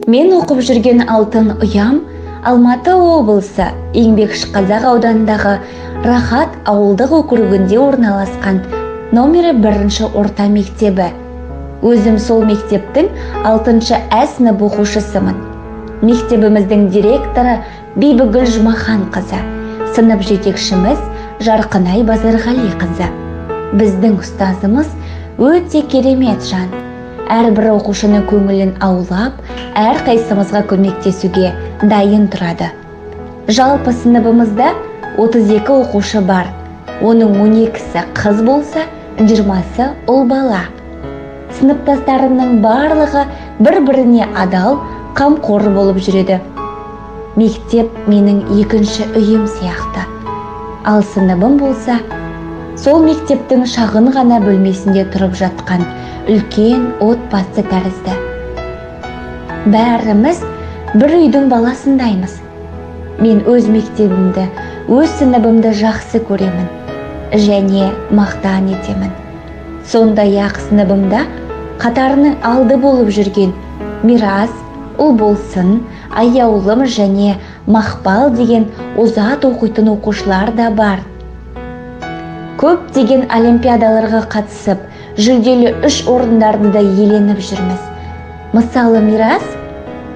Мен оқып жүрген алтын ұям Алматы облысы Еңбекшіқазақ ауданындағы Рахат ауылдық округінде орналасқан номері 1 орта мектебі. Өзім сол мектептің 6 Ә сынып оқушысымын. Мектебіміздің директоры Бибігүл Жұмаханқызы, сынып жетекшіміз Жарқынай Базарғалиқызы. Біздің ұстазымыз өте керемет жан. Әрбір оқушының көңілін аулап, әрқайсымызға көмектесуге дайын тұрады. Жалпы сыныбымызда 32 оқушы бар. Оның 12-сі қыз болса, 20-сы ұл бала. Сыныптастарымның барлығы бір-біріне адал, қамқор болып жүреді. Мектеп менің екінші үйім сияқты. Ал сыныбым болса, сол мектептің шағын ғана бөлмесінде тұрып жатқан үлкен отбасы тәрізді. Бәріміз бір үйдің баласындаймыз. Мен өз мектебімді, өз сыныбымды жақсы көремін және мақтан етемін. Сондай-ақ сыныбымда қатарының алды болып жүрген Мирас, Ұлболсын, Аяулым және Мақпал деген озат оқитын оқушылар да бар. Көптеген олимпиадаларға қатысып, жүлделі 3 орындарды да иеленіп жүрміз. Мысалы, Мирас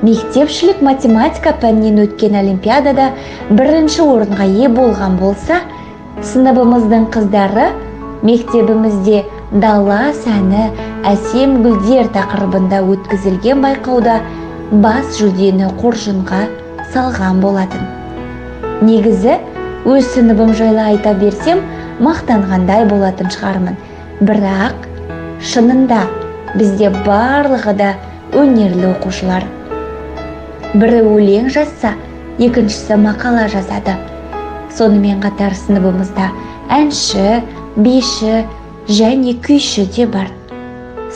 мектепшілік математика пәнінен өткен олимпиадада 1 орынға ие болған болса, сыныбымыздың қыздары мектебімізде дала сәні әсем гүлдер тақырыбында өткізілген байқауда бас жүлдені қоржынға салған болатын. Негізі, өз сыныбым жайлы айта берсем, мақтанғандай болатын шығармын. Бірақ шынында бізде барлығы да өнерлі оқушылар. Бірі өлең жазса, екіншісі мақала жазады. Сонымен қатар сыныбымызда әнші, биші және күйші де бар.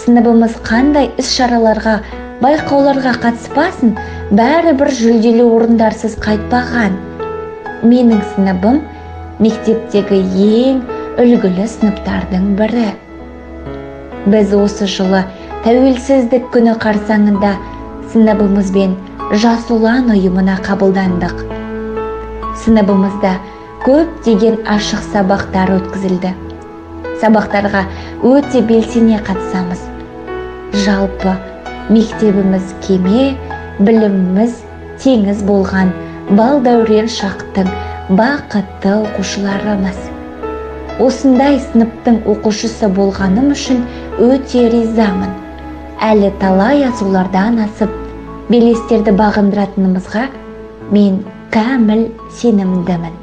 Сыныбымыз қандай іс-шараларға, байқауларға қатыспасын, бәрібір жүлделі орындарсыз қайтпаған. Менің сыныбым мектептегі ең үлгілі сыныптардың бірі. Біз осы жылы тәуелсіздік күні қарсаңында сыныбымызбен Жас ұлан ұйымына қабылдандық. Сыныбымызда көптеген ашық сабақтар өткізілді. Сабақтарға өте белсене қатысамыз. Жалпы мектебіміз кеме, біліміміз теңіз болған балдәурен шақтың бақытты оқушыларымыз. Осындай сыныптың оқушысы болғаным үшін өте ризамын. Әлі талай асулардан асып, белестерді бағындыратынымызға мен кәміл сенімдімін.